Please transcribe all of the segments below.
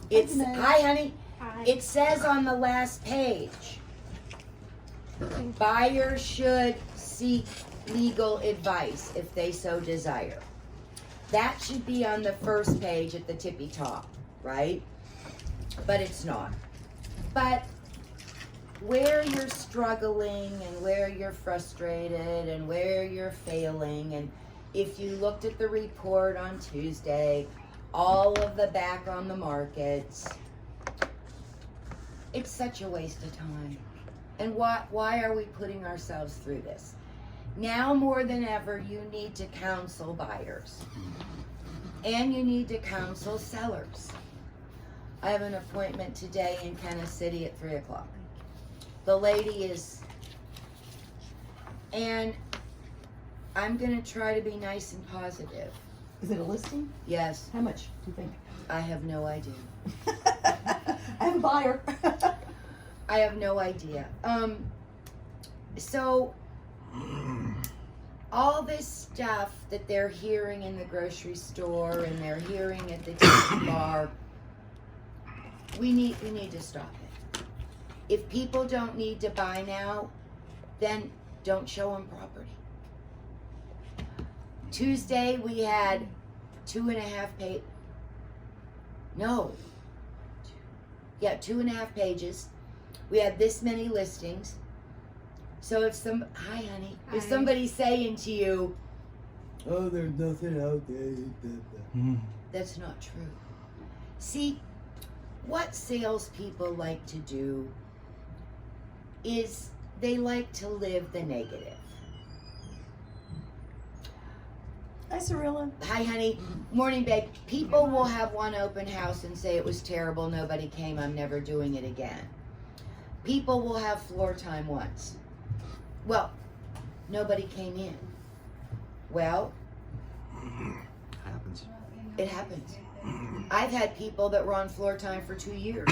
It's, Hi, hi honey, Hi. it says on the last page, buyers should seek legal advice if they so desire. That should be on the first page at the tippy top, right? But it's not. But where you're struggling and where you're frustrated and where you're failing, and if you looked at the report on Tuesday, all of the back on the markets, it's such a waste of time. And why are we putting ourselves through this? Now more than ever, you need to counsel buyers. And you need to counsel sellers. I have an appointment today in Kansas City at 3 o'clock. The lady is, and I'm gonna try to be nice and positive. Is it a listing? Yes, How much do you think? I have no idea. I have a buyer. I have no idea. So all this stuff that they're hearing in the grocery store and they're hearing at the tiki bar, we need to stop it. If people don't need to buy now, then don't show them property. Tuesday we had 2.5 pages. We had this many listings. So if hi honey, if Hi. somebody's saying to you, oh, there's nothing out there, that's not true. See, what salespeople like to do is they like to live the negative. Hi, Cirilla. Hi honey, morning babe. People will have one open house and say it was terrible, nobody came, I'm never doing it again. People will have floor time once. Well, nobody came in. Well, Happens. it happens. I've had people that were on floor time for 2 years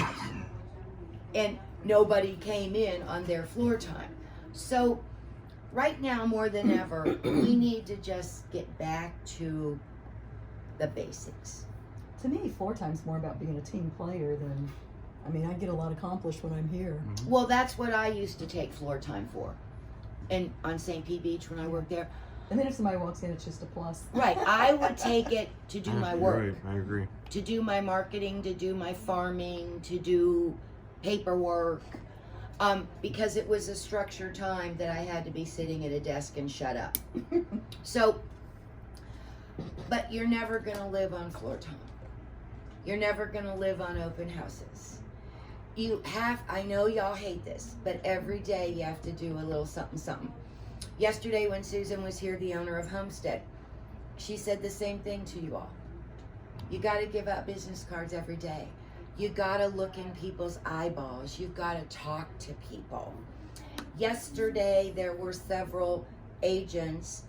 and nobody came in on their floor time. So right now more than ever, we need to just get back to the basics. To me, floor time's more about being a team player than, I mean, I get a lot accomplished when I'm here. Well, that's what I used to take floor time for. And on St. Pete Beach when I worked there. And then if somebody walks in, it's just a plus. Right, I would take it to do my You're work. right, I agree. To do my marketing, to do my farming, to do paperwork, because it was a structured time that I had to be sitting at a desk and shut up. So, but you're never gonna live on floor time. You're never gonna live on open houses. I know y'all hate this, but every day you have to do a little something, something. Yesterday when Susan was here, the owner of Homestead, she said the same thing to you all. You gotta give out business cards every day. You gotta look in people's eyeballs. You've gotta talk to people. Yesterday, there were several agents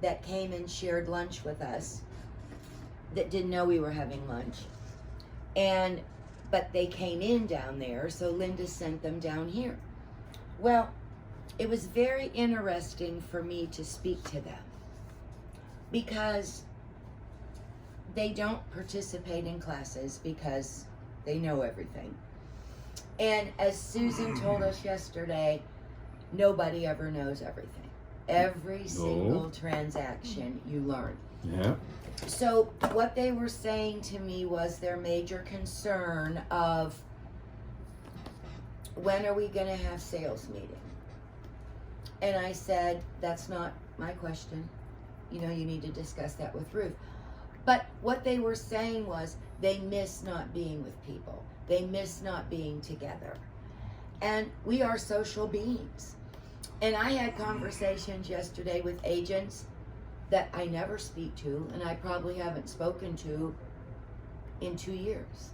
that came and shared lunch with us that didn't know we were having lunch. But they came in down there, so Linda sent them down here. Well, it was very interesting for me to speak to them because they don't participate in classes because they know everything. And as Susan told us yesterday, nobody ever knows everything. Every single transaction you learn. Yeah. So what they were saying to me was their major concern of when are we going to have sales meeting? And I said, that's not my question. You know, you need to discuss that with Ruth. But what they were saying was they miss not being with people. They miss not being together. And we are social beings. And I had conversations yesterday with agents that I never speak to, and I probably haven't spoken to in 2 years.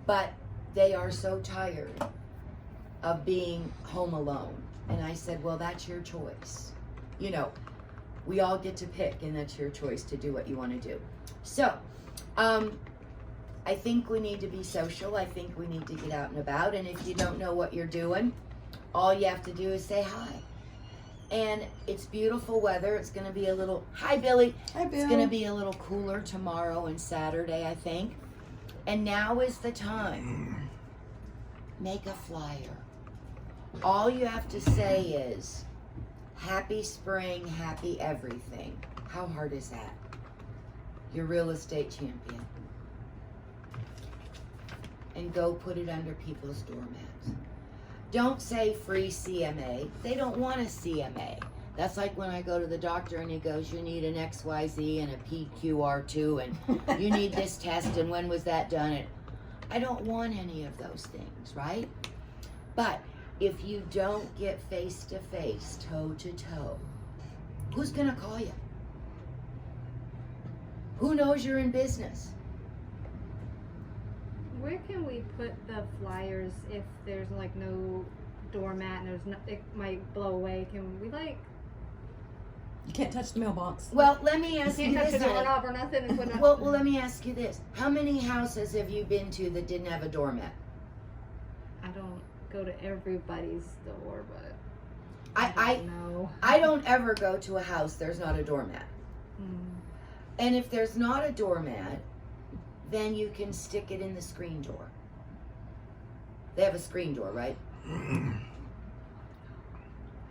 But they are so tired of being home alone. And I said, well, that's your choice. You know, we all get to pick, and that's your choice to do what you want to do. So, I think we need to be social. I think we need to get out and about. And if you don't know what you're doing, all you have to do is say hi. And it's beautiful weather. It's going to be a little, hi Billy. Hi, Bill. It's going to be a little cooler tomorrow and Saturday, I think. And now is the time. Make a flyer. All you have to say is, happy spring, happy everything. How hard is that? Your real estate champion. And go put it under people's doormats. Don't say free CMA. They don't want a CMA. That's like when I go to the doctor and he goes, you need an XYZ and a PQR2 and you need this test and when was that done? And I don't want any of those things, right? But if you don't get face to face, toe to toe, who's gonna call you? Who knows you're in business? Where can we put the flyers if there's like no doormat and there's no, it might blow away? Can we like? You can't touch the mailbox. Well, let me ask you Can't touch this. the doorknob or nothing and put it. Well, let me ask you this. How many houses have you been to that didn't have a doormat? I don't go to everybody's door, but I don't know. I don't ever go to a house there's not a doormat. Mm. And if there's not a doormat, then you can stick it in the screen door. They have a screen door, right?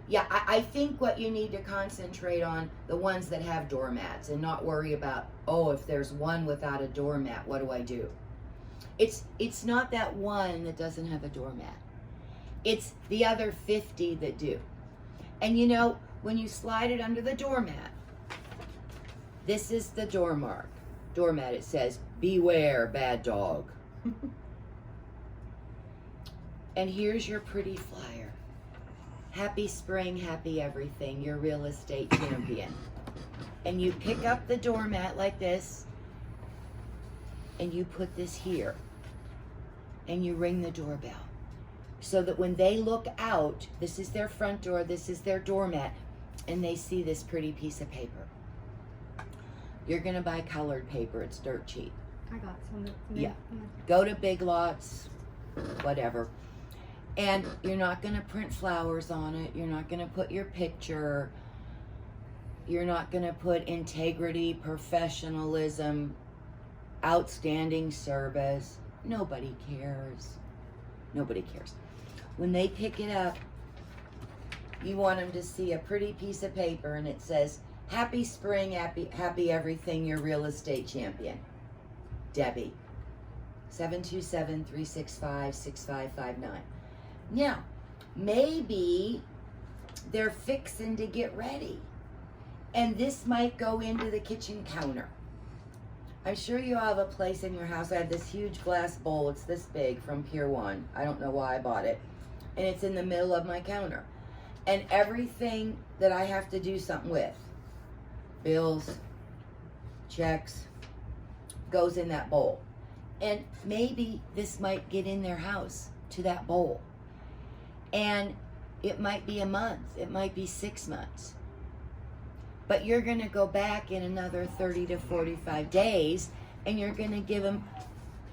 Yeah, I think what you need to concentrate on the ones that have doormats and not worry about, oh, if there's one without a doormat, what do I do? It's not that one that doesn't have a doormat. It's the other 50 that do. And you know, when you slide it under the doormat, this is the doormat. It says, beware, bad dog. And here's your pretty flyer. Happy spring, happy everything, your real estate champion. And you pick up the doormat like this, and you put this here. And you ring the doorbell. So that when they look out, this is their front door, this is their doormat, and they see this pretty piece of paper. You're gonna buy colored paper, it's dirt cheap. I got some. Yeah. Go to Big Lots, whatever. And you're not gonna print flowers on it, you're not gonna put your picture, you're not gonna put integrity, professionalism, outstanding service. Nobody cares. Nobody cares. When they pick it up, you want them to see a pretty piece of paper and it says, happy spring, happy everything, your real estate champion. Debbie. 727-365-6559. Now, maybe they're fixing to get ready. And this might go into the kitchen counter. I'm sure you have a place in your house. I have this huge glass bowl. It's this big from Pier 1. I don't know why I bought it. And it's in the middle of my counter. And everything that I have to do something with, bills, checks, goes in that bowl. And maybe this might get in their house to that bowl. And it might be a month. It might be 6 months. But you're going to go back in another 30 to 45 days and you're going to give them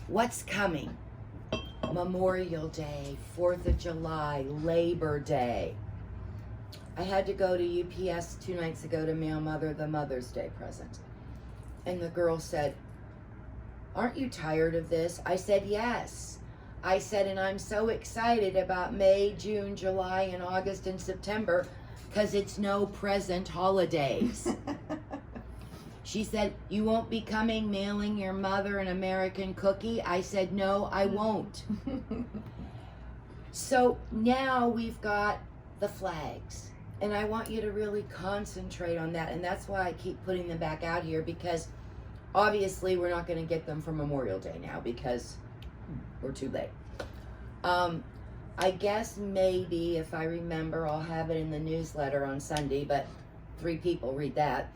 what's coming. Memorial Day, 4th of July, Labor Day. I had to go to UPS 2 nights ago to mail Mother the Mother's Day present. And the girl said, aren't you tired of this? I said, yes. I said, and I'm so excited about May, June, July, and August, and September because it's no present holidays. She said, you won't be coming mailing your mother an American cookie? I said, no, I won't. So now we've got the flags. And I want you to really concentrate on that. And that's why I keep putting them back out here because obviously we're not going to get them for Memorial Day now because we're too late. I guess maybe if I remember, I'll have it in the newsletter on Sunday, but 3 people read that.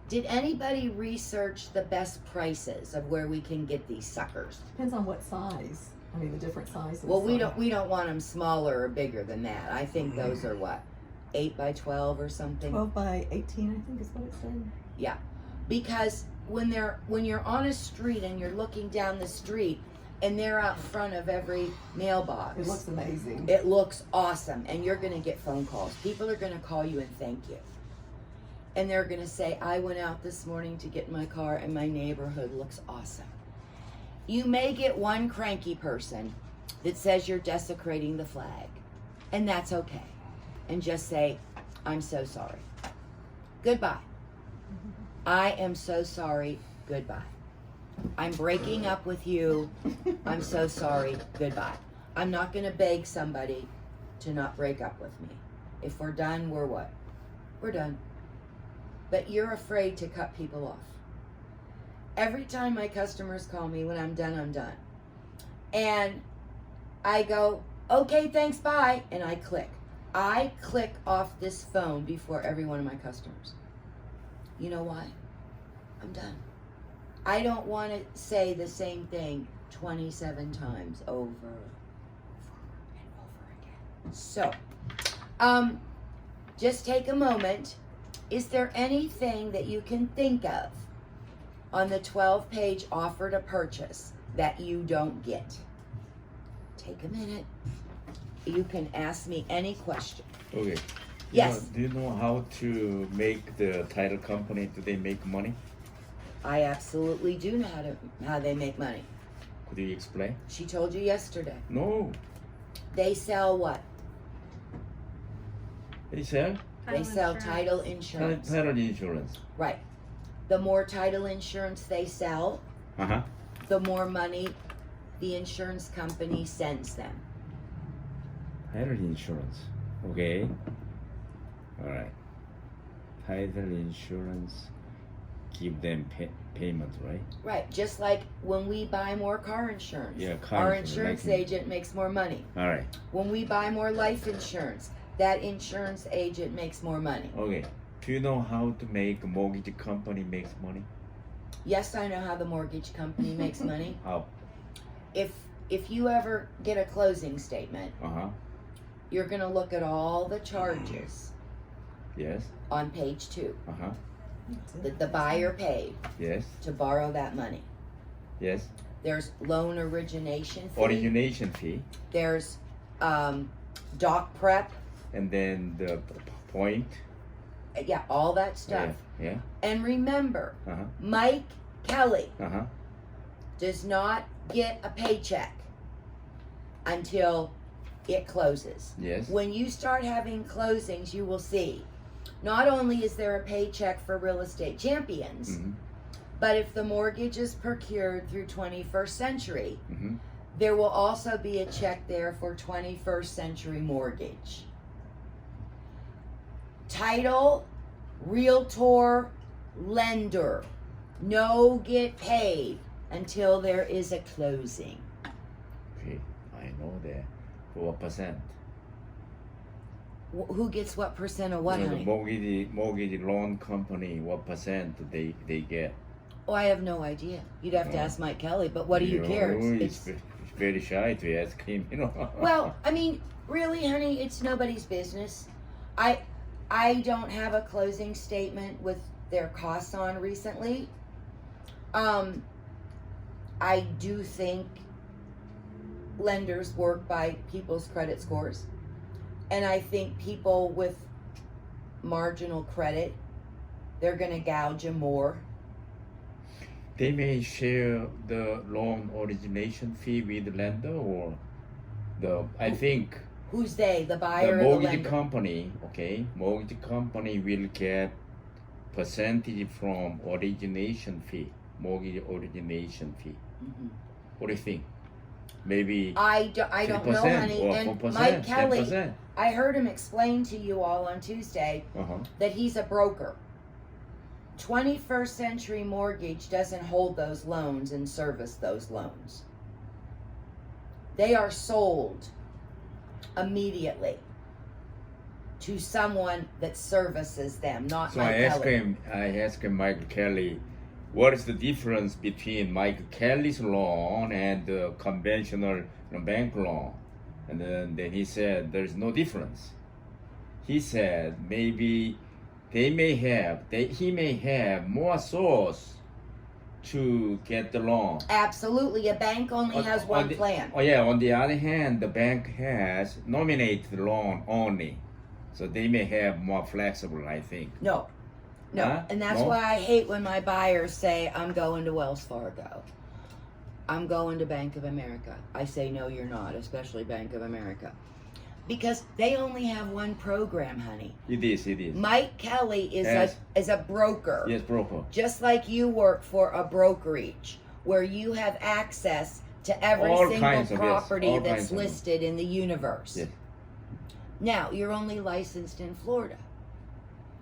Did anybody research the best prices of where we can get these suckers? Depends on what size. I mean, the different sizes. Well, we don't want them smaller or bigger than that. I think those are what, 8 by 12 or something. 12 by 18, I think is what it said. Yeah, because when you're on a street and you're looking down the street and they're out front of every mailbox. It looks amazing. It looks awesome, and you're going to get phone calls. People are going to call you and thank you. And they're going to say, I went out this morning to get in my car and my neighborhood looks awesome. You may get one cranky person that says you're desecrating the flag, and that's okay. And just say, I'm so sorry. Goodbye. I am so sorry. Goodbye. I'm breaking up with you. I'm so sorry. Goodbye. I'm not going to beg somebody to not break up with me. If we're done, we're what? We're done. But you're afraid to cut people off. Every time my customers call me, when I'm done, I'm done. And I go, okay, thanks, bye. And I click. I click off this phone before every one of my customers. You know why? I'm done. I don't want to say the same thing 27 times over and over again. So, just take a moment. Is there anything that you can think of on the 12-page offer to purchase that you don't get? Take a minute. You can ask me any question. Okay. Yes. Do you know how to make the title company? Do they make money? I absolutely do know how they make money. Could you explain? She told you yesterday. No. They sell what? They sell They sell insurance. title insurance. title insurance. Right. The more title insurance they sell, Uh-huh. the more money the insurance company sends them. Title insurance. Okay. All right. Title insurance. Give them payment, right? Right. Just like when we buy more car insurance. Yeah, car Our insurance, insurance agent makes more money. All right. When we buy more life insurance, that insurance agent makes more money. Okay. Do you know how to make a mortgage company makes money? Yes, I know how the mortgage company makes money. How? If you ever get a closing statement, Uh-huh. you're going to look at all the charges Yes. on page 2 Uh-huh. that the buyer paid Yes. to borrow that money. Yes. There's loan origination fee. Origination fee. There's doc prep. And then the point. Yeah, all that stuff. Yeah. And remember, Uh-huh. Mike Kelly Uh-huh. does not get a paycheck until it closes. Yes. When you start having closings, you will see not only is there a paycheck for real estate champions, Mm-hmm. but if the mortgage is procured through 21st Century, Mm-hmm. there will also be a check there for 21st Century Mortgage. Title, realtor, lender, no get paid until there is a closing. Okay. I know that. For what percent? Who gets what percent of what, You know, honey? the mortgage loan company, what percent they get? Oh, I have no idea. You'd have to Oh. ask Mike Kelly, but what do you care? He's very shy to ask him, you know. Well, I mean, really, honey, it's nobody's business. I don't have a closing statement with their costs on recently. I do think lenders work by people's credit scores. And I think people with marginal credit, they're going to gouge you more. They may share the loan origination fee with the lender, or I think Who's they, the the buyer or the mortgage lender? company, okay, mortgage company will get percentage from origination fee, mortgage origination fee. Mhm. What do you think? Maybe I don't know, 3% honey. or And 4%, Mike Kelly, 10%. I heard him explain to you all on Tuesday Uh-huh. that he's a broker. 21st Century Mortgage doesn't hold those loans and service those loans. They are sold immediately to someone that services them, not So Mike I asked Kelly. him, Michael Kelly, what is the difference between Michael Kelly's loan and the conventional bank loan? And then he said, there's no difference. He said, maybe he may have more source to get the loan. Absolutely, a bank only has one plan. Oh yeah, on the other hand, the bank has nominated loan only. So they may have more flexible, I think. No, Huh? and that's No? why I hate when my buyers say, I'm going to Wells Fargo. I'm going to Bank of America. I say, no, you're not, especially Bank of America. Because they only have one program, honey. It is. Mike Kelly is Yes. a broker. Yes, broker. Just like you work for a brokerage where you have access to every All single kinds of, yes, property all that's kinds of them. listed in the universe. Yes. Now, you're only licensed in Florida.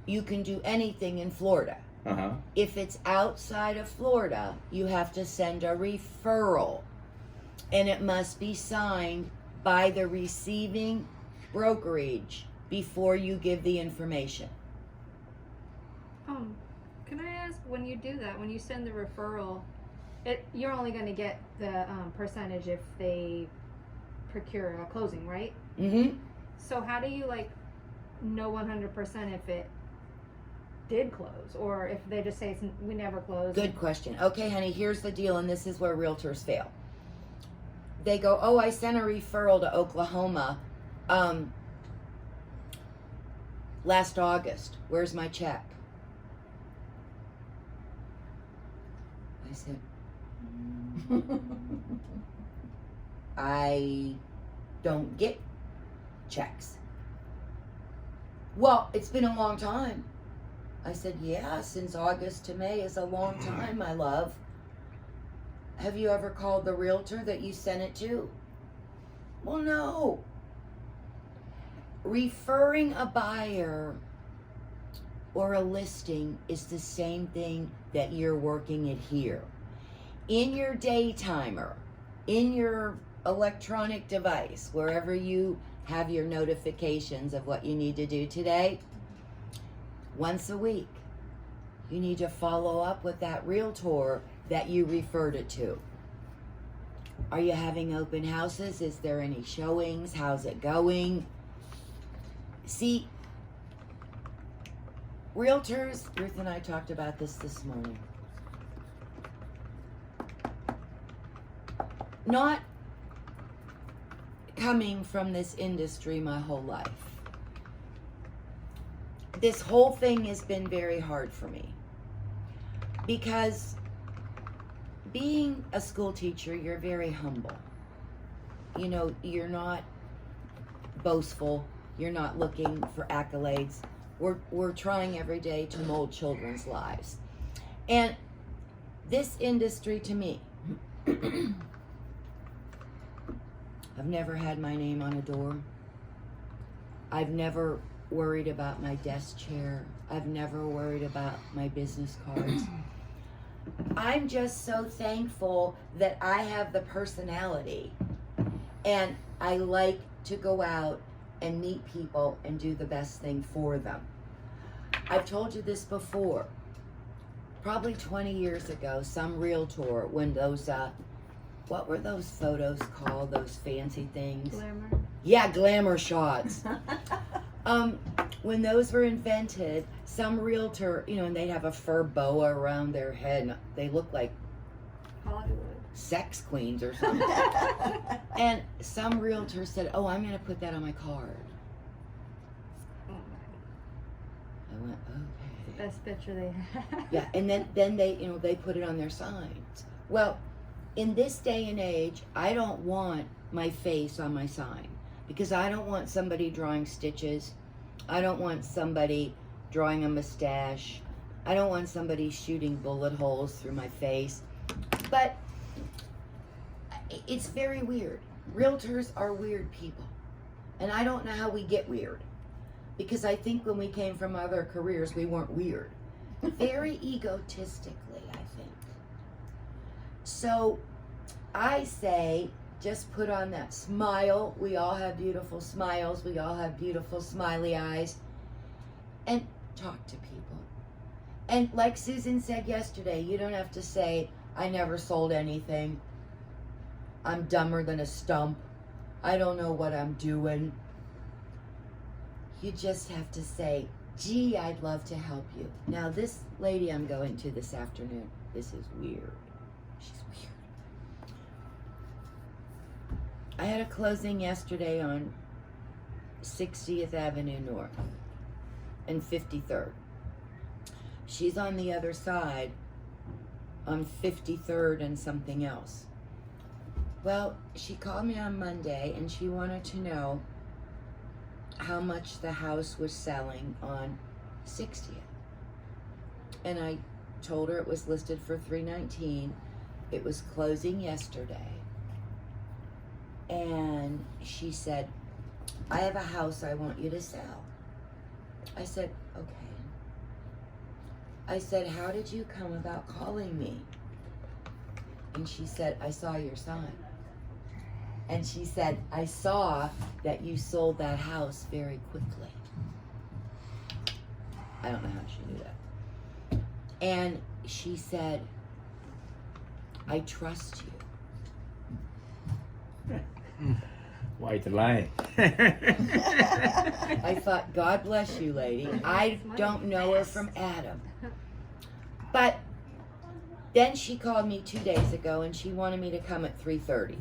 You can do anything in Florida. Uh-huh. If it's outside of Florida, you have to send a referral. And it must be signed by the receiving brokerage before you give the information. Can I ask, when you do that, when you send the referral, you're only going to get the percentage if they procure a closing, right? Mm-hmm. So how do you know 100% if it did close, or if they just say we never closed? Good question. Okay, honey, here's the deal, and this is where realtors fail. They go, oh, I sent a referral to Oklahoma last August. Where's my check? I said, I don't get checks. Well, it's been a long time. I said, yeah, since August to May is a long time, my love. Have you ever called the realtor that you sent it to? Well, no. Referring a buyer or a listing is the same thing that you're working it here. In your day timer, in your electronic device, wherever you have your notifications of what you need to do today, once a week, you need to follow up with that realtor that you referred it to. Are you having open houses? Is there any showings? How's it going? See, realtors, Ruth and I talked about this morning. Not coming from this industry my whole life. This whole thing has been very hard for me because being a school teacher, you're very humble. You know, you're not boastful. You're not looking for accolades. We're trying every day to mold children's lives. And this industry to me, I've never had my name on a door. I've never worried about my desk chair. I've never worried about my business cards. I'm just so thankful that I have the personality and I like to go out and meet people and do the best thing for them. I've told you this before. Probably 20 years ago, some realtor, when those, what were those photos called? Those fancy things? Glamour. Yeah, glamour shots. When those were invented, some realtor, you know, and they'd have a fur boa around their head, and they look like Hollywood. sex queens or something. And some realtor said, oh, I'm going to put that on my card. Oh my. I went, okay. Best picture they have. Yeah, and then they, you know, they put it on their signs. Well, in this day and age, I don't want my face on my sign because I don't want somebody drawing stitches. I don't want somebody drawing a mustache. I don't want somebody shooting bullet holes through my face. But it's very weird. Realtors are weird people. And I don't know how we get weird. Because I think when we came from other careers, we weren't weird. Very egotistically, I think. So I say, just put on that smile. We all have beautiful smiles. We all have beautiful smiley eyes. And talk to people. And like Susan said yesterday, you don't have to say, I never sold anything. I'm dumber than a stump. I don't know what I'm doing. You just have to say, gee, I'd love to help you. Now, this lady I'm going to this afternoon, this is weird. She's weird. I had a closing yesterday on 60th Avenue North and 53rd. She's on the other side on 53rd and something else. Well, she called me on Monday and she wanted to know how much the house was selling on 60th. And I told her it was listed for $319. It was closing yesterday. And she said, I have a house I want you to sell. I said, okay. I said, how did you come about calling me? And she said, I saw your sign. And she said, I saw that you sold that house very quickly. I don't know how she knew that. And she said, I trust you. White lie. I thought, God bless you, lady. I don't know her from Adam. But then she called me 2 days ago and she wanted me to come at 3:30.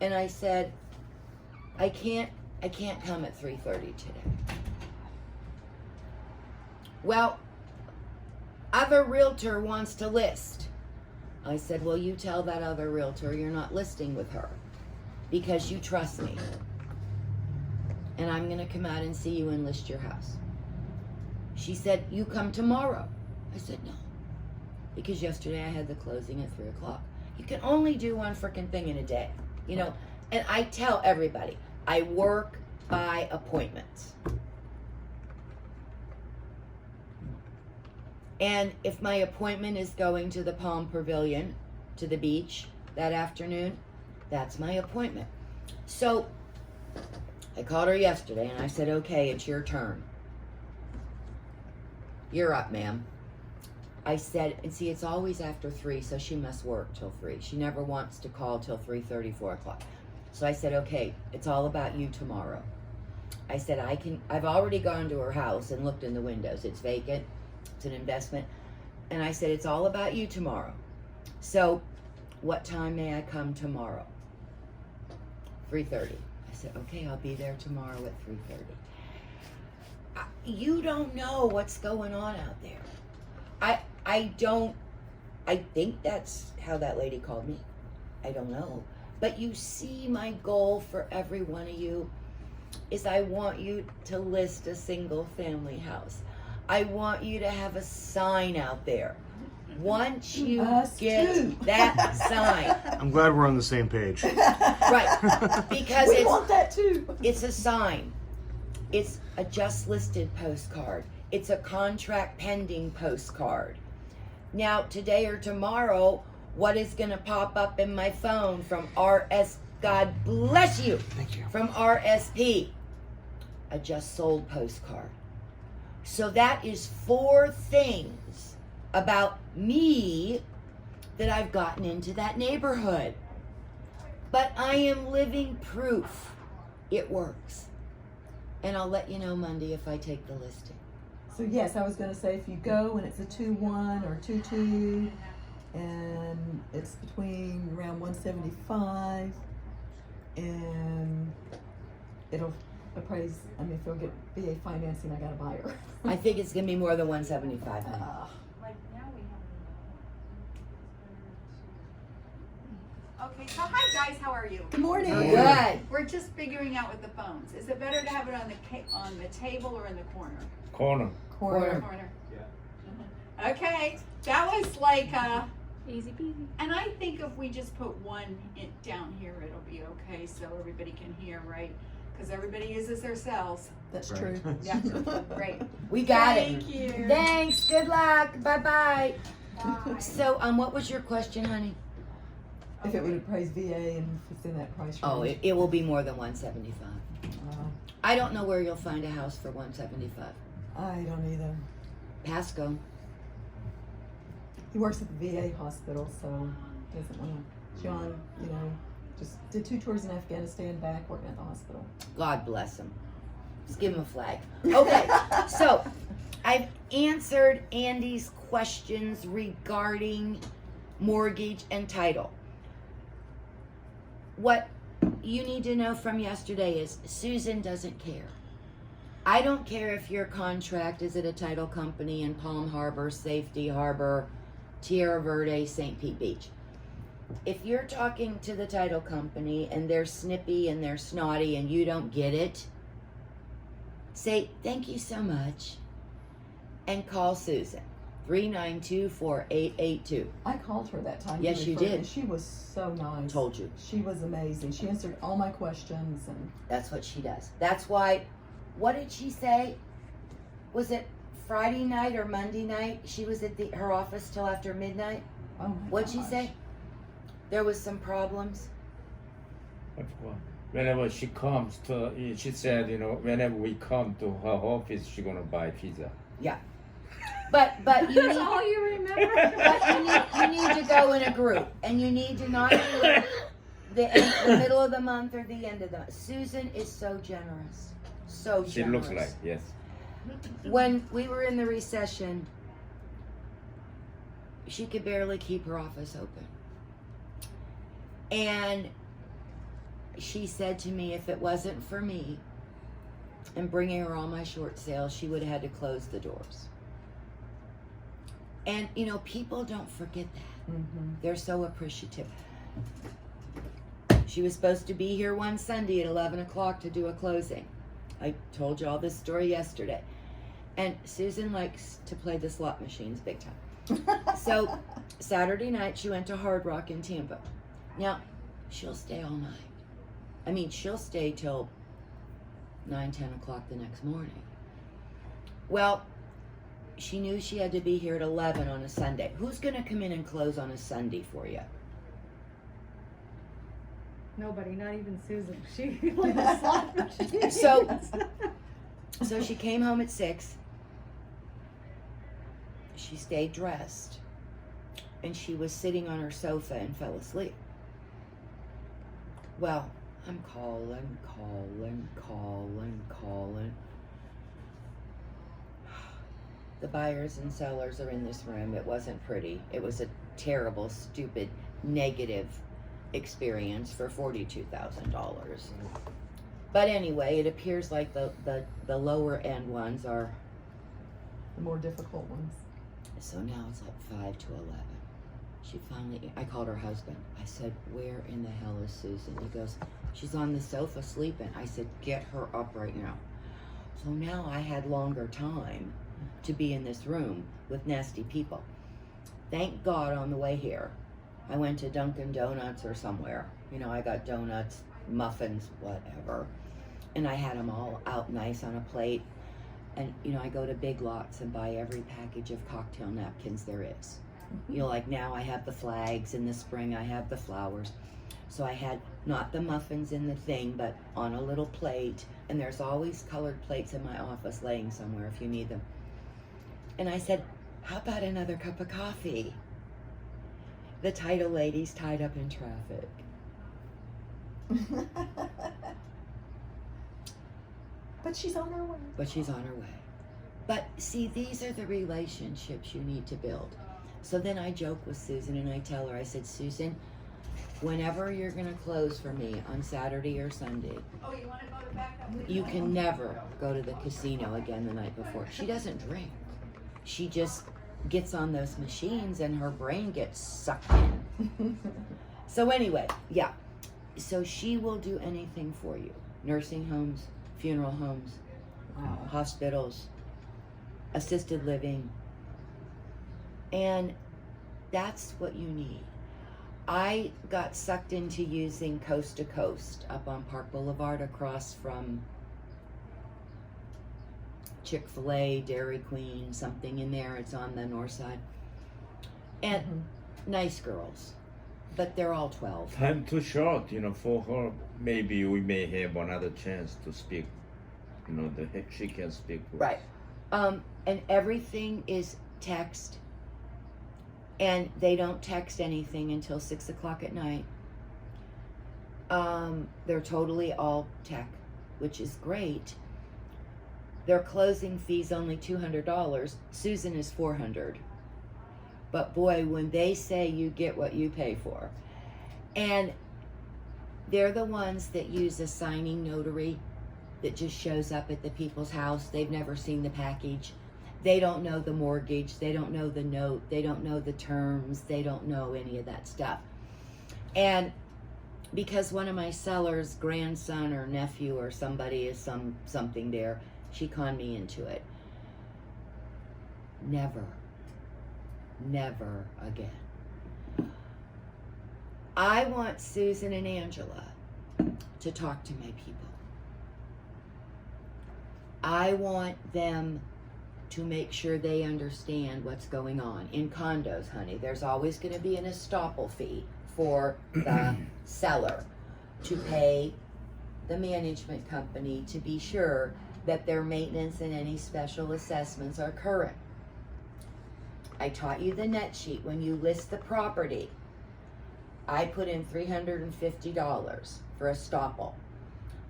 And I said, I can't come at 3:30 today. Well, other realtor wants to list. I said, well, you tell that other realtor you're not listing with her because you trust me. And I'm going to come out and see you and list your house. She said, you come tomorrow. I said, no. Because yesterday I had the closing at 3 o'clock. You can only do one freaking thing in a day, you know. And I tell everybody, I work by appointments. And if my appointment is going to the Palm Pavilion, to the beach that afternoon, that's my appointment. So I called her yesterday and I said, okay, it's your turn. You're up, ma'am. I said, and see, it's always after 3, so she must work till 3. She never wants to call till 3:30, 4 o'clock. So I said, okay, it's all about you tomorrow. I said, I've already gone to her house and looked in the windows. It's vacant. It's an investment. And I said, it's all about you tomorrow. So what time may I come tomorrow? 3:30. I said, okay, I'll be there tomorrow at 3:30. You don't know what's going on out there. I think that's how that lady called me. I don't know. But you see, my goal for every one of you is I want you to list a single family house. I want you to have a sign out there. Once you get that sign. I'm glad we're on the same page. Right. Because We want that too. it's a sign. It's a just listed postcard. It's a contract pending postcard. Now, today or tomorrow, what is going to pop up in my phone from RS, God bless you, Thank you. from RSP? A just sold postcard. So that is 4 things about me that I've gotten into that neighborhood. But I am living proof it works. And I'll let you know Monday if I take the listing. So yes, I was gonna say if you go and it's a 2-1 or 2-2, and it's between around 175, and it'll appraise. I mean, if you'll get VA financing, I got a buyer. I think it's going to be more than 175. honey. Okay, so hi guys, how are you? Good morning. Good. We're just figuring out with the phones. Is it better to have it on the table or in the corner? Corner. Corner. Corner. Yeah. Okay, that was like, Easy peasy. and I think if we just put one down here, it'll be okay, so everybody can hear, right? Because everybody uses their cells. That's Right. true. Yeah, great. We got Thank it. you. Thanks. Good luck. Bye-bye. Bye. So, what was your question, honey? If it would appraise VA and if it's in that price range. Oh, it will be more than 175. Uh, I don't know where you'll find a house for 175. I don't either. Pasco. He works at the VA hospital, so doesn't want to. John, just did 2 tours in Afghanistan, back working at the hospital. God bless him. Just give him a flag. Okay, so I've answered Andy's questions regarding mortgage and title. What you need to know from yesterday is Susan doesn't care. I don't care if your contract is at a title company in Palm Harbor, Safety Harbor, Tierra Verde, St. Pete Beach. if you're talking to the title company and they're snippy and they're snotty and you don't get it, say thank you so much and call Susan. 392-4882. I called her that time. Yes, you referred, did. And she was so nice. Told you. She was amazing. She answered all my questions, and That's what she does. That's why, what did she say? Was it Friday night or Monday night? She was at her office till after midnight. oh my What'd she gosh. say? There was some problems. I forgot. Whenever she comes to, she said, whenever we come to her office, she's gonna buy pizza. But you That's need, all you remember? but you need to go in a group, and you need to not do it the middle of the month or the end of the month. Susan is so generous, so She generous. looks like, yes. When we were in the recession, she could barely keep her office open. And she said to me, if it wasn't for me and bringing her all my short sales, she would have had to close the doors. And, people don't forget that. Mm-hmm. They're so appreciative. She was supposed to be here one Sunday at 11 o'clock to do a closing. I told you all this story yesterday. And Susan likes to play the slot machines big time. So Saturday night she went to Hard Rock in Tampa. Now, she'll stay all night. I mean, she'll stay till 9-10 o'clock the next morning. Well, she knew she had to be here at 11 on a Sunday. Who's going to come in and close on a Sunday for you? Nobody, not even Susan. She like a slot machine. So she came home at 6. She stayed dressed. And she was sitting on her sofa and fell asleep. Well, I'm calling. The buyers and sellers are in this room. It wasn't pretty. It was a terrible, stupid, negative experience for $42,000. But anyway, it appears like the lower end ones are. The more difficult ones. So now it's like 5 to 11. She finally, I called her husband. I said, where in the hell is Susan? He goes, she's on the sofa sleeping. I said, get her up right now. So now I had longer time to be in this room with nasty people. Thank God on the way here, I went to Dunkin' Donuts or somewhere. I got donuts, muffins, whatever. And I had them all out nice on a plate. And, I go to Big Lots and buy every package of cocktail napkins there is. Like now I have the flags, in the spring I have the flowers. So I had not the muffins in the thing, but on a little plate. And there's always colored plates in my office laying somewhere if you need them. And I said, how about another cup of coffee? The title lady's tied up in traffic. But she's on her way. But she's on her way. But see, these are the relationships you need to build. So then I joke with Susan and I tell her, I said, Susan, whenever you're going to close for me on Saturday or Sunday, Oh, you want to go to back up? you can never go to the casino again the night before. She doesn't drink. She just gets on those machines and her brain gets sucked in. So anyway, yeah. So she will do anything for you. Nursing homes, funeral homes, Wow. hospitals, assisted living. And that's what you need. I got sucked into using Coast to Coast up on Park Boulevard across from Chick-fil-A, Dairy Queen, something in there. It's on the north side. And nice girls, but they're all 12. Time too short, for her. Maybe we may have another chance to speak. She can speak. with Right. And everything is text. And they don't text anything until 6 o'clock at night. They're totally all tech, which is great. Their closing fee's only $200. Susan is $400. But boy, when they say you get what you pay for. And they're the ones that use a signing notary that just shows up at the people's house. They've never seen the package. They don't know the mortgage. They don't know the note. They don't know the terms. They don't know any of that stuff. And because one of my sellers' grandson or nephew or somebody is something there, she conned me into it. Never again. I want Susan and Angela to talk to my people. I want them to make sure they understand what's going on. In condos, honey, there's always going to be an estoppel fee for the seller to pay the management company to be sure that their maintenance and any special assessments are current. I taught you the net sheet. When you list the property, I put in $350 for estoppel.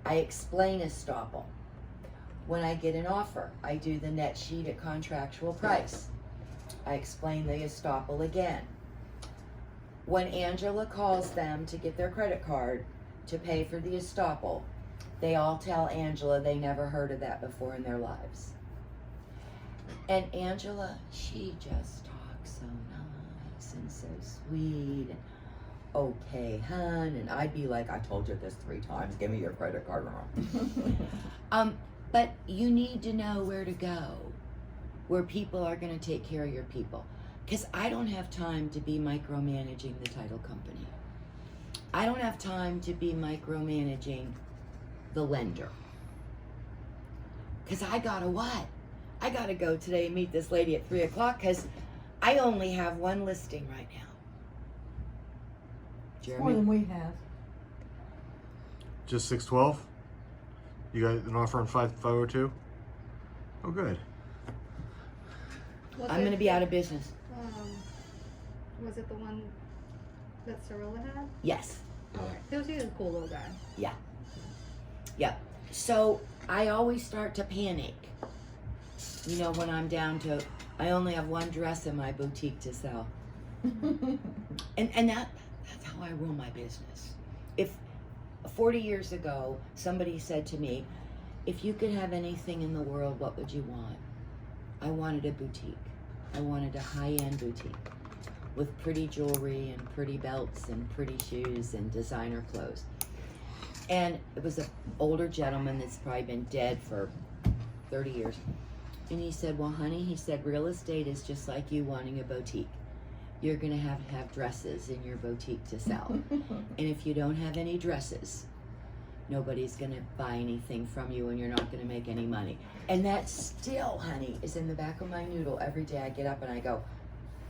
I explain estoppel. When I get an offer, I do the net sheet at contractual price. I explain the estoppel again. When Angela calls them to get their credit card to pay for the estoppel, they all tell Angela they never heard of that before in their lives. And Angela, she just talks so nice and so sweet. And, okay, hun. And I'd be like, I told you this 3 times. Give me your credit card wrong. But you need to know where to go, where people are going to take care of your people. Because I don't have time to be micromanaging the title company. I don't have time to be micromanaging the lender. Because I gotta what? I gotta go today and meet this lady at 3 o'clock because I only have one listing right now. It's more than Jeremy? we have. Just 612? You got an offer on 502? Oh, good. Was I'm it gonna be out of business. Was it the one that Cirilla had? Yes. Okay. He was a cool little guy. Yeah. So I always start to panic. You know, when I'm down to, I only have one dress in my boutique to sell. And that's how I run my business. If 40 years ago, somebody said to me, if you could have anything in the world, what would you want? I wanted a boutique. I wanted a high-end boutique with pretty jewelry and pretty belts and pretty shoes and designer clothes. And it was an older gentleman that's probably been dead for 30 years. And he said, well, honey, he said, real estate is just like you wanting a boutique. You're gonna have dresses in your boutique to sell. And if you don't have any dresses, nobody's gonna buy anything from you and you're not gonna make any money. And that still, honey, is in the back of my noodle. Every day I get up and I go,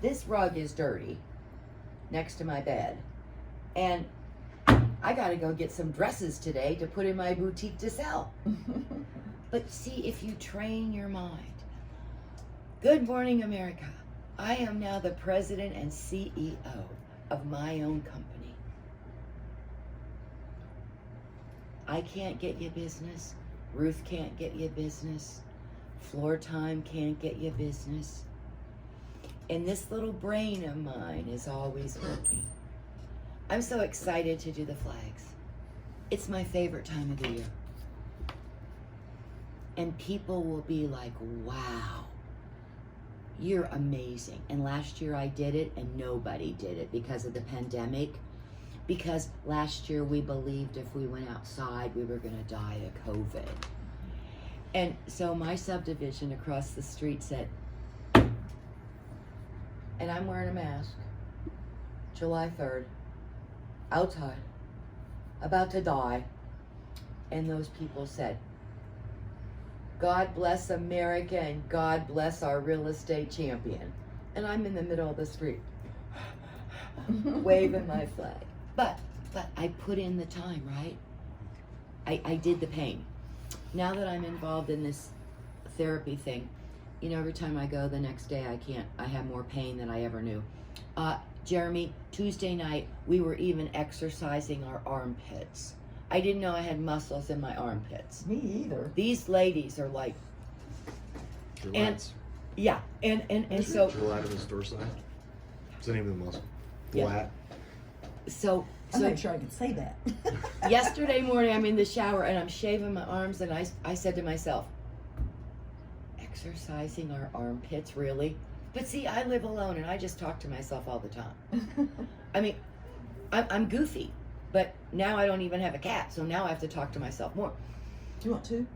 this rug is dirty next to my bed. And I gotta go get some dresses today to put in my boutique to sell. But see, if you train your mind. Good morning, America. I am now the president and CEO of my own company. I can't get you business. Ruth can't get you business. Floor Time can't get you business. And this little brain of mine is always working. I'm so excited to do the flags. It's my favorite time of the year. And people will be like, wow, you're amazing. And last year I did it and nobody did it because of the pandemic. Because last year we believed if we went outside, we were gonna die of COVID. And so my subdivision across the street said, and I'm wearing a mask, July 3rd, outside, about to die. And those people said, God bless America and God bless our real estate champion. And I'm in the middle of the street, waving my flag. But I put in the time, right? I did the pain. Now that I'm involved in this therapy thing, you know, every time I go the next day, I have more pain than I ever knew. Jeremy, Tuesday night, we were even exercising our armpits. I didn't know I had muscles in my armpits. Me either. These ladies are like, yeah, and so, Gillette on the store side. What's the name of the muscle? Yeah. Flat. so I made sure I could say that. yesterday morning I'm in the shower and I'm shaving my arms and I said to myself, exercising our armpits, really? But see, I live alone and I just talk to myself all the time. I mean, I'm goofy, but now I don't even have a cat, so now I have to talk to myself more. Do you want two?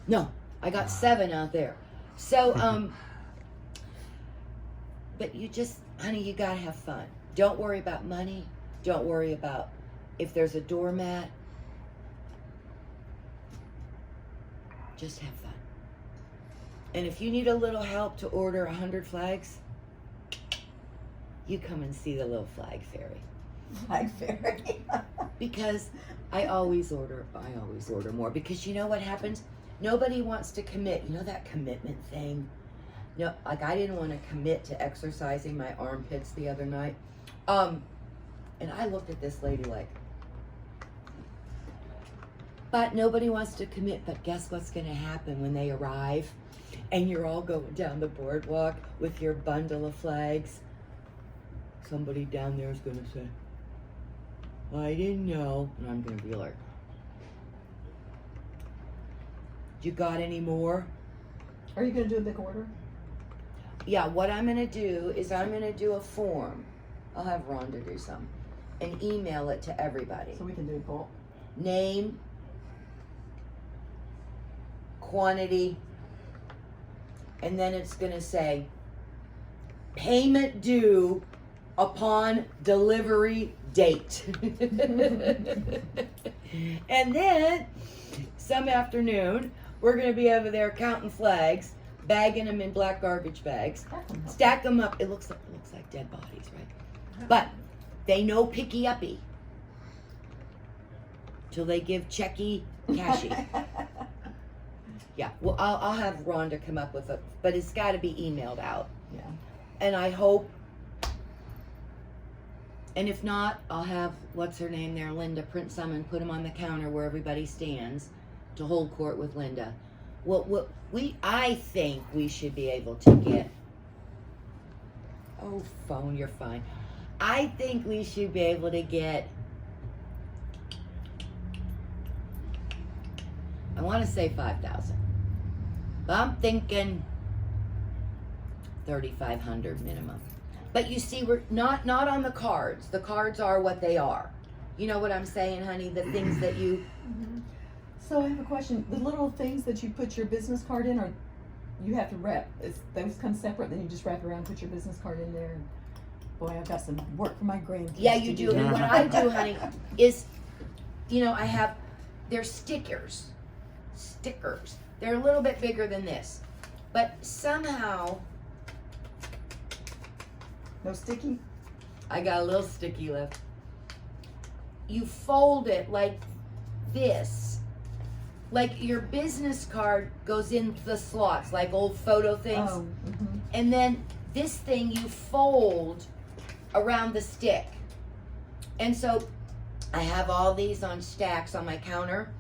No, I got 7 out there. So, but you just, honey, you gotta have fun. Don't worry about money. Don't worry about if there's a doormat. Just have fun. And if you need a little help to order 100 flags, you come and see the little flag fairy. Flag fairy. Because I always order more. Because you know what happens? Nobody wants to commit. You know that commitment thing? No, like I didn't want to commit to exercising my armpits the other night. And I looked at this lady like, but nobody wants to commit. But guess what's going to happen when they arrive and you're all going down the boardwalk with your bundle of flags? Somebody down there is going to say, I didn't know. And I'm going to be like, you got any more? Are you going to do a big order? Yeah, what I'm going to do is I'm going to do a form. I'll have Rhonda do some. And email it to everybody. So we can do bulk. Name, quantity, and then it's going to say payment due upon delivery date. And then some afternoon, we're going to be over there counting flags, bagging them in black garbage bags, stack them up. It looks like dead bodies, right? But they know picky uppy till they give checky cashy. Yeah, well, I'll have Rhonda come up with it, but it's got to be emailed out. Yeah. And I hope, and if not, I'll have, what's her name there, Linda, print some and put them on the counter where everybody stands to hold court with Linda. Well, I think we should be able to get, oh, phone, you're fine. I think we should be able to get, I want to say 5,000. But I'm thinking 3,500 minimum. But you see, we're not on the cards. The cards are what they are. You know what I'm saying, honey? The things that you... So I have a question. The little things that you put your business card in, or you have to wrap, those come separate, then you just wrap around, put your business card in there. Boy, I've got some work for my grandkids. Yeah, you do. And what I do, honey, is, you know, they're stickers. Stickers. They're a little bit bigger than this. But somehow, No sticky? I got a little sticky left. You fold it like this. Like your business card goes in the slots, like old photo things. Oh, mm-hmm. And then this thing you fold around the stick. And so I have all these on stacks on my counter,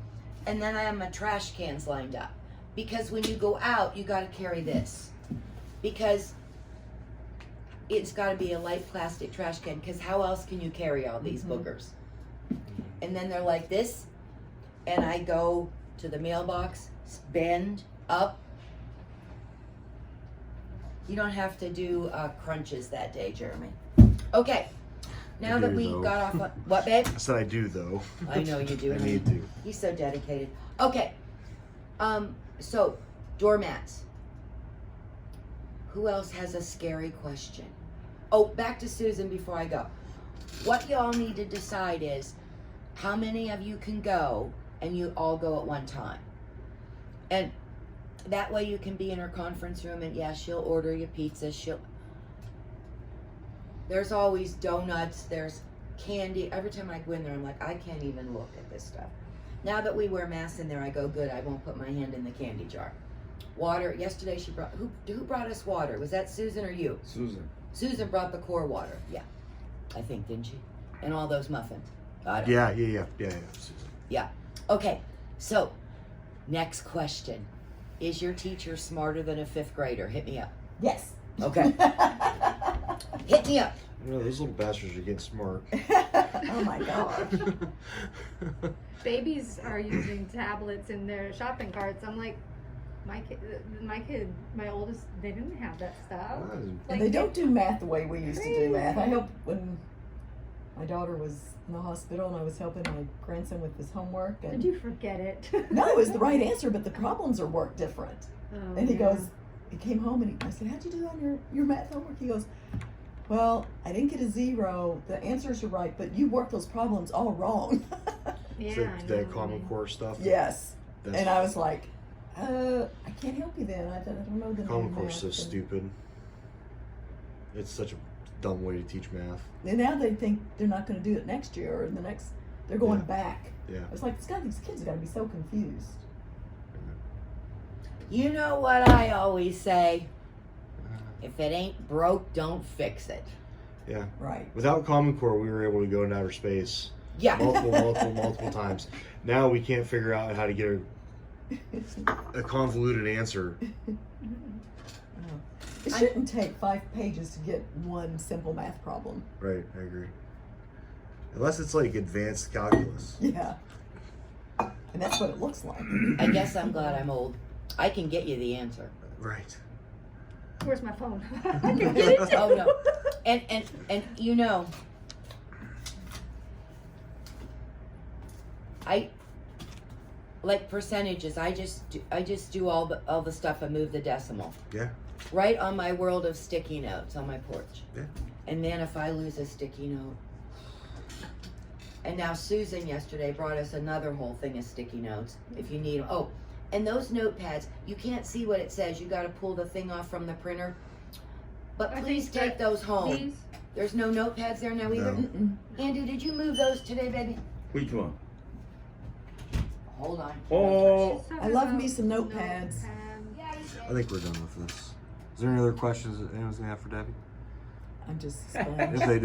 and then I have my trash cans lined up. Because when you go out, you got to carry this. Because it's got to be a light plastic trash can, because how else can you carry all these boogers? And then they're like this, and I go to the mailbox, bend up. You don't have to do crunches that day, Jeremy. Okay, now I that do, we though. got off on, what, babe? I said I do though. I know you do. I honey. need to. He's so dedicated. Okay, so doormats. Who else has a scary question? Oh, back to Susan before I go. What y'all need to decide is how many of you can go and you all go at one time. And that way you can be in her conference room and yeah, she'll order you pizza. There's always donuts, there's candy. Every time I go in there, I'm like, I can't even look at this stuff. Now that we wear masks in there, I go, good, I won't put my hand in the candy jar. Water, yesterday she brought, who brought us water? Was that Susan or you? Susan. Susan brought the core water, yeah. I think, didn't she? And all those muffins. I don't Yeah. Yeah. Okay, so next question. Is your teacher smarter than a 5th grader? Hit me up. Yes. Okay. Hit me up. You know, those little bastards are getting smart. Oh my gosh. Babies are using tablets in their shopping carts. I'm like, my oldest, they didn't have that stuff. And they don't do math the way we used to do math. I hope when my daughter was in the hospital and I was helping my grandson with his homework. Did And you forget it? no, it was the right answer, but the problems are worked different. Oh, And he yeah. goes, he came home and I said, how'd you do on your math homework? He goes, well, I didn't get a 0. The answers are right, but you worked those problems all wrong. Yeah, So I that know, Common right? Core stuff. Yes. That's- And I was like, I can't help you then. I don't know the Common name Core is so math. And- stupid. It's such a dumb way to teach math. And now they think they're not going to do it next year or the next, they're going Yeah. back. Yeah. It's like, these kids have got to be so confused. You know what I always say? If it ain't broke, don't fix it. Yeah. Right. Without Common Core, we were able to go into outer space Yeah. multiple times. Now we can't figure out how to get a convoluted answer. It shouldn't take 5 pages to get one simple math problem. Right, I agree. Unless it's like advanced calculus. Yeah. And that's what it looks like. I guess I'm glad I'm old. I can get you the answer. Right. Where's my phone? I can get it. Oh no. And you know, I like percentages. I just do all the stuff and move the decimal. Yeah. Right on my world of sticky notes on my porch. Yeah. And man, if I lose a sticky note. And now Susan yesterday brought us another whole thing of sticky notes. If you need them. Oh, and those notepads, you can't see what it says. You got to pull the thing off from the printer. But I please think take those home. These, There's no notepads there now either. No. Mm-mm. Andy, did you move those today, baby? Which one? Hold on. Oh, she's talking I love about me some notepads. I think we're done with this. Is there any other questions that anyone's gonna have for Debbie? I'm just a If sponge. they